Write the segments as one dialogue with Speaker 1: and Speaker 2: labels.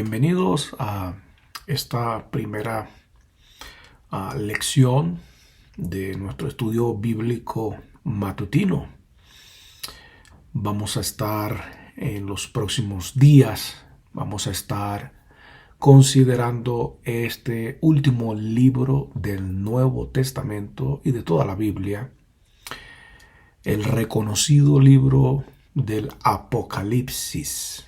Speaker 1: Bienvenidos a esta primera lección de nuestro estudio bíblico matutino. Vamos a estar en los próximos días, vamos a estar considerando este último libro del Nuevo Testamento y de toda la Biblia, el reconocido libro del Apocalipsis.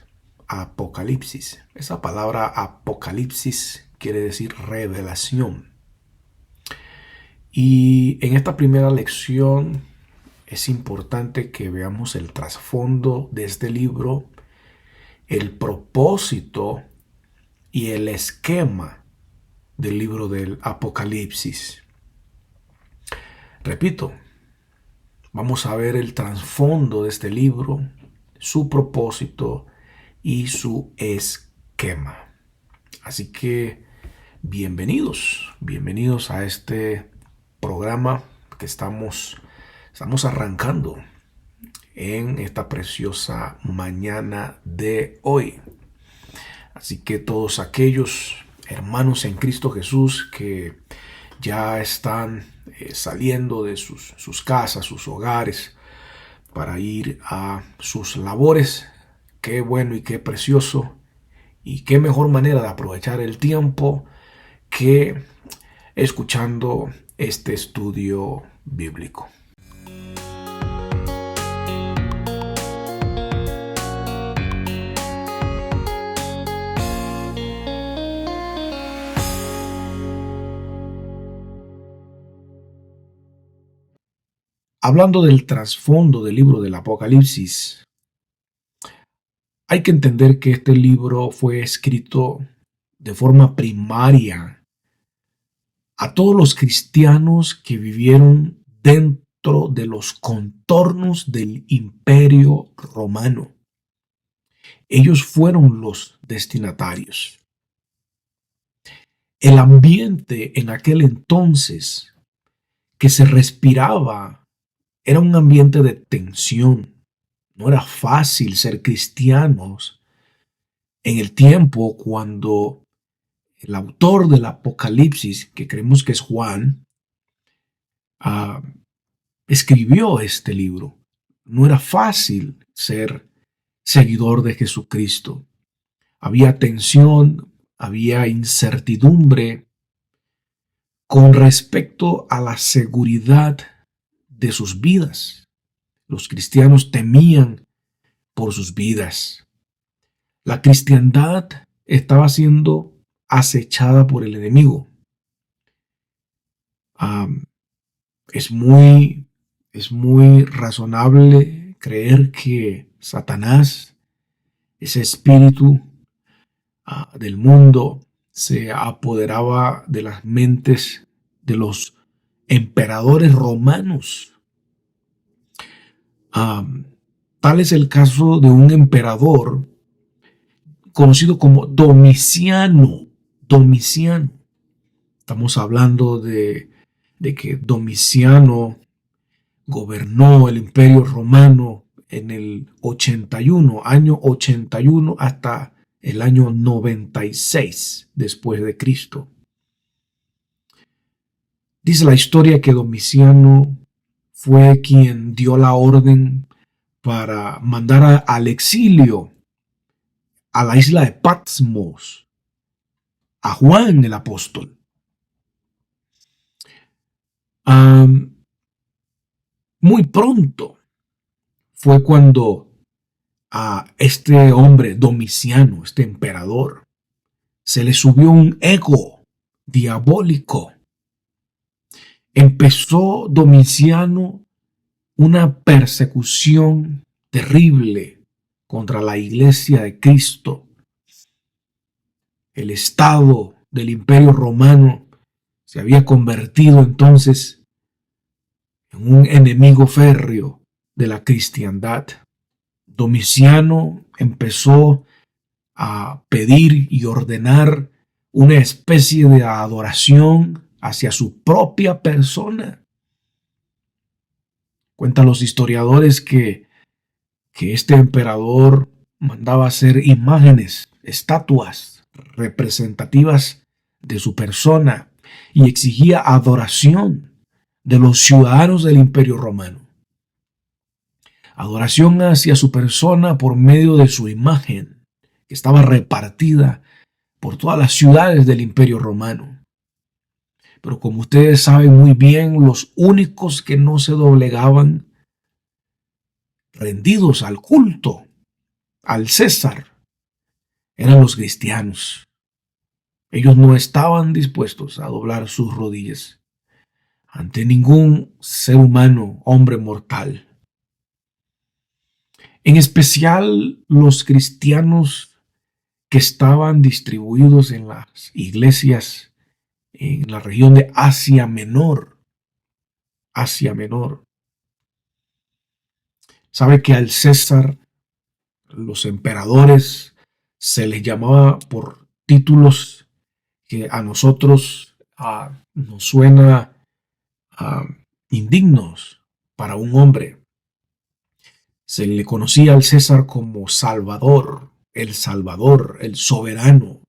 Speaker 1: Apocalipsis. Esa palabra apocalipsis quiere decir revelación. Y en esta primera lección es importante que veamos el trasfondo de este libro, el propósito y el esquema del libro del Apocalipsis. Repito, vamos a ver el trasfondo de este libro, su propósito y su esquema. Así que bienvenidos a este programa que estamos arrancando en esta preciosa mañana de hoy. Así que todos aquellos hermanos en Cristo Jesús que ya están saliendo de sus casas, sus hogares, para ir a sus labores, qué bueno y qué precioso y qué mejor manera de aprovechar el tiempo que escuchando este estudio bíblico. Hablando del trasfondo del libro del Apocalipsis, hay que entender que este libro fue escrito de forma primaria a todos los cristianos que vivieron dentro de los contornos del Imperio Romano. Ellos fueron los destinatarios. El ambiente en aquel entonces que se respiraba era un ambiente de tensión. No era fácil ser cristianos en el tiempo cuando el autor del Apocalipsis, que creemos que es Juan, escribió este libro. No era fácil ser seguidor de Jesucristo. Había tensión, había incertidumbre con respecto a la seguridad de sus vidas. Los cristianos temían por sus vidas. La cristiandad estaba siendo acechada por el enemigo. Es muy razonable creer que Satanás, ese espíritu del mundo, se apoderaba de las mentes de los emperadores romanos. Tal es el caso de un emperador conocido como Domiciano. Estamos hablando de que Domiciano gobernó el Imperio Romano en el año 81 hasta el año 96 después de Cristo. Dice la historia que Domiciano fue quien dio la orden para mandar al exilio a la isla de Patmos a Juan el apóstol. Muy pronto fue cuando a este hombre Domiciano, este emperador, se le subió un ego diabólico. Empezó Domiciano una persecución terrible contra la iglesia de Cristo. El Estado del Imperio Romano se había convertido entonces en un enemigo férreo de la cristiandad. Domiciano empezó a pedir y ordenar una especie de adoración hacia su propia persona. Cuentan los historiadores que este emperador mandaba hacer imágenes, estatuas representativas de su persona y exigía adoración de los ciudadanos del Imperio Romano. Adoración hacia su persona por medio de su imagen, que estaba repartida por todas las ciudades del Imperio Romano. Pero como ustedes saben muy bien, los únicos que no se doblegaban, rendidos al culto, al César, eran los cristianos. Ellos no estaban dispuestos a doblar sus rodillas ante ningún ser humano, hombre mortal. En especial los cristianos que estaban distribuidos en las iglesias en la región de Asia Menor. Asia Menor. Sabe que al César, los emperadores, se les llamaba por títulos que a nosotros nos suena indignos para un hombre. Se le conocía al César como Salvador, el soberano,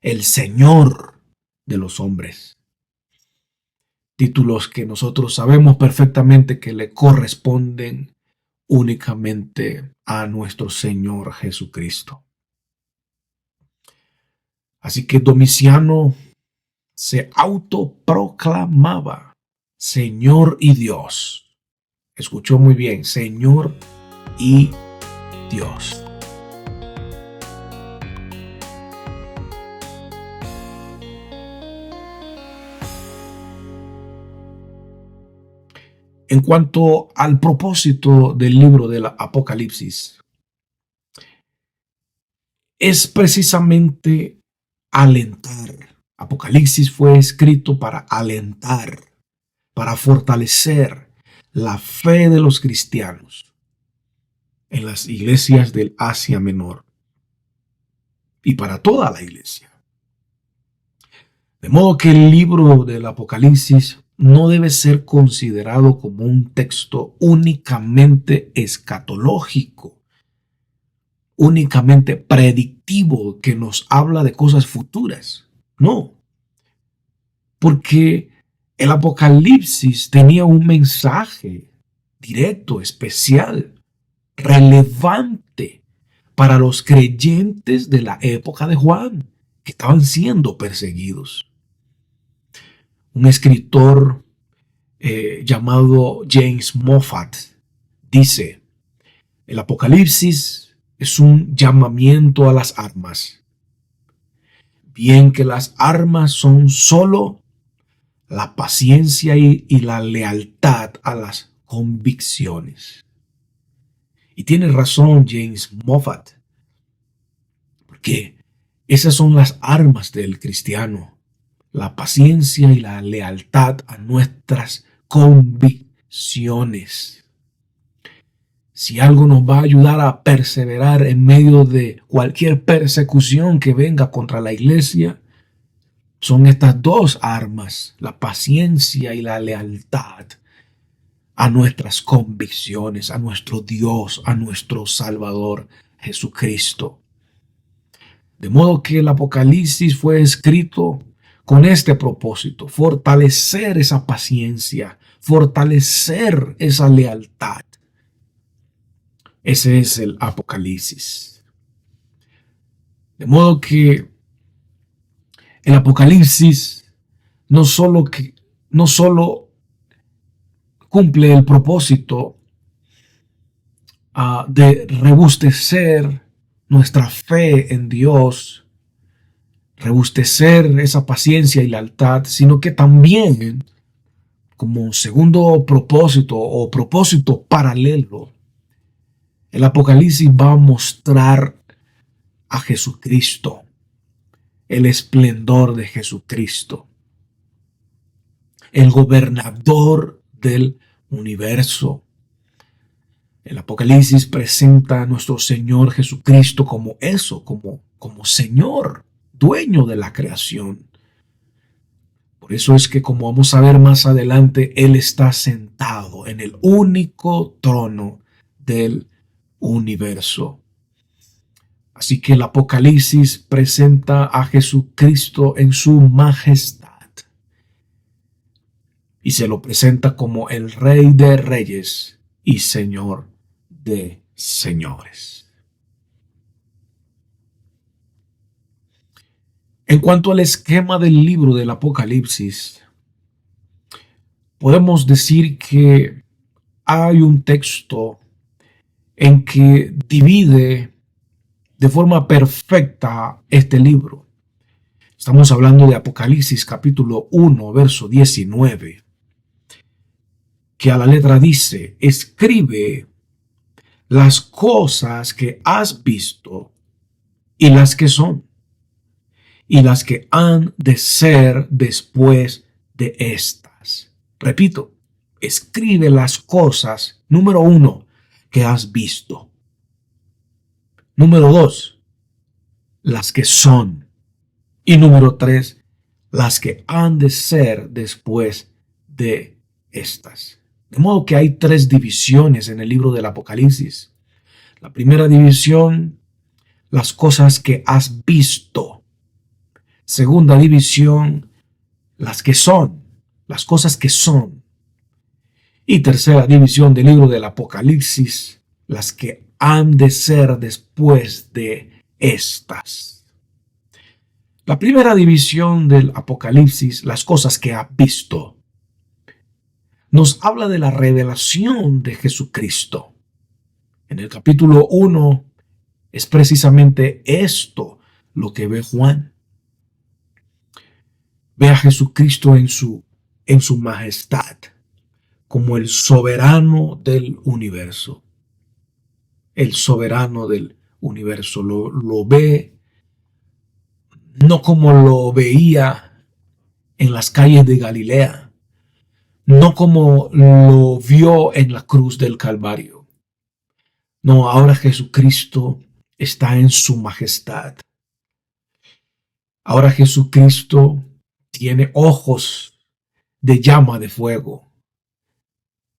Speaker 1: el Señor de los hombres. Títulos que nosotros sabemos perfectamente que le corresponden únicamente a nuestro Señor Jesucristo. Así que Domiciano se autoproclamaba Señor y Dios. Escuchó muy bien, Señor y Dios. En cuanto al propósito del libro del Apocalipsis, es precisamente alentar. Apocalipsis fue escrito para alentar, para fortalecer la fe de los cristianos en las iglesias del Asia Menor y para toda la iglesia. De modo que el libro del Apocalipsis no debe ser considerado como un texto únicamente escatológico, únicamente predictivo que nos habla de cosas futuras. No, porque el Apocalipsis tenía un mensaje directo, especial, relevante para los creyentes de la época de Juan, que estaban siendo perseguidos. Un escritor llamado James Moffat dice: el Apocalipsis es un llamamiento a las armas. Bien que las armas son solo la paciencia y la lealtad a las convicciones. Y tiene razón James Moffat, porque esas son las armas del cristiano. La paciencia y la lealtad a nuestras convicciones. Si algo nos va a ayudar a perseverar en medio de cualquier persecución que venga contra la iglesia, son estas dos armas, la paciencia y la lealtad a nuestras convicciones, a nuestro Dios, a nuestro Salvador Jesucristo. De modo que el Apocalipsis fue escrito con este propósito: fortalecer esa paciencia, fortalecer esa lealtad. Ese es el Apocalipsis. De modo que el Apocalipsis no solo cumple el propósito de rebustecer nuestra fe en Dios, rebustecer esa paciencia y lealtad, sino que también, como segundo propósito o propósito paralelo, el Apocalipsis va a mostrar a Jesucristo, el esplendor de Jesucristo, el gobernador del universo. El Apocalipsis presenta a nuestro Señor Jesucristo como eso, como Señor, dueño de la creación. Por eso es que, como vamos a ver más adelante, Él está sentado en el único trono del universo. Así que el Apocalipsis presenta a Jesucristo en su majestad y se lo presenta como el Rey de Reyes y Señor de Señores. En cuanto al esquema del libro del Apocalipsis, podemos decir que hay un texto en que divide de forma perfecta este libro. Estamos hablando de Apocalipsis capítulo 1, verso 19, que a la letra dice: escribe las cosas que has visto y las que son, y las que han de ser después de estas. Repito, escribe las cosas, número 1, que has visto. Número 2, las que son. Y número 3, las que han de ser después de estas. De modo que hay 3 divisiones en el libro del Apocalipsis. La primera división, las cosas que has visto. Segunda división, las que son, las cosas que son. Y tercera división del libro del Apocalipsis, las que han de ser después de estas. La primera división del Apocalipsis, las cosas que ha visto, nos habla de la revelación de Jesucristo. En el capítulo 1 es precisamente esto lo que ve Juan. Ve a Jesucristo en su majestad, como el soberano del universo. El soberano del universo lo ve no como lo veía en las calles de Galilea, no como lo vio en la cruz del Calvario. No, ahora Jesucristo está en su majestad. Ahora Jesucristo tiene ojos de llama de fuego.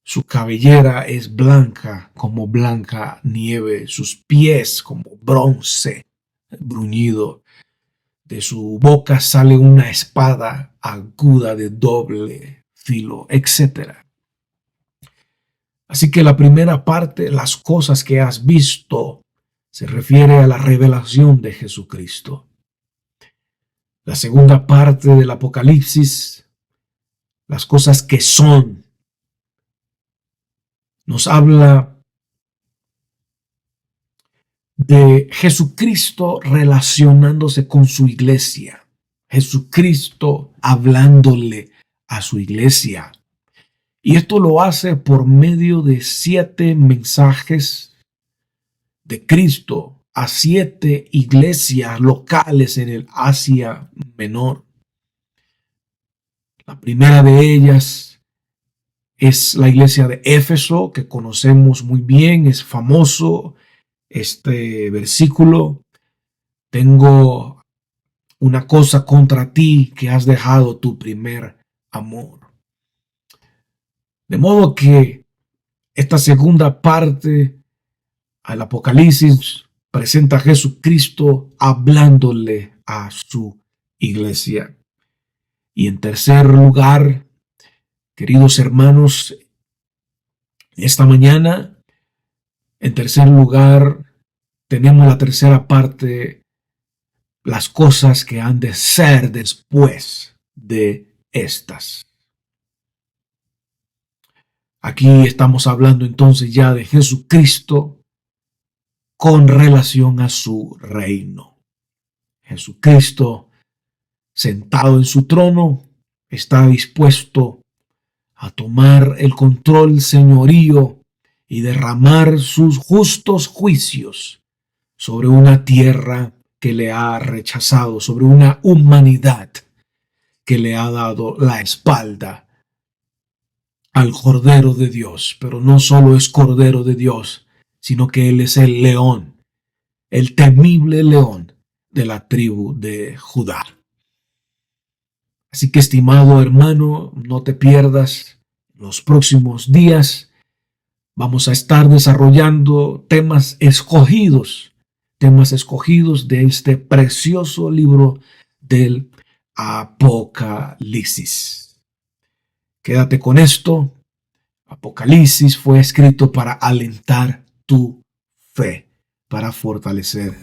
Speaker 1: Su cabellera es blanca como blanca nieve, sus pies como bronce bruñido. De su boca sale una espada aguda de doble filo, etc. Así que la primera parte, las cosas que has visto, se refiere a la revelación de Jesucristo. La segunda parte del Apocalipsis, las cosas que son, nos habla de Jesucristo relacionándose con su iglesia. Jesucristo hablándole a su iglesia. Y esto lo hace por medio de 7 mensajes de Cristo a 7 iglesias locales en el Asia Menor. La primera de ellas es la iglesia de Éfeso, que conocemos muy bien, es famoso este versículo. Tengo una cosa contra ti, que has dejado tu primer amor. De modo que esta segunda parte al Apocalipsis presenta a Jesucristo hablándole a su iglesia. Y en tercer lugar, queridos hermanos, esta mañana, en tercer lugar, tenemos la tercera parte, las cosas que han de ser después de estas. Aquí estamos hablando entonces ya de Jesucristo con relación a su reino. Jesucristo, sentado en su trono, está dispuesto a tomar el control señorío y derramar sus justos juicios sobre una tierra que le ha rechazado, sobre una humanidad que le ha dado la espalda al Cordero de Dios. Pero no solo es Cordero de Dios, sino que Él es el león, el temible león de la tribu de Judá. Así que, estimado hermano, no te pierdas. Los próximos días vamos a estar desarrollando temas escogidos temas escogidos de este precioso libro del Apocalipsis. Quédate con esto. Apocalipsis fue escrito para alentar tu fe, para fortalecer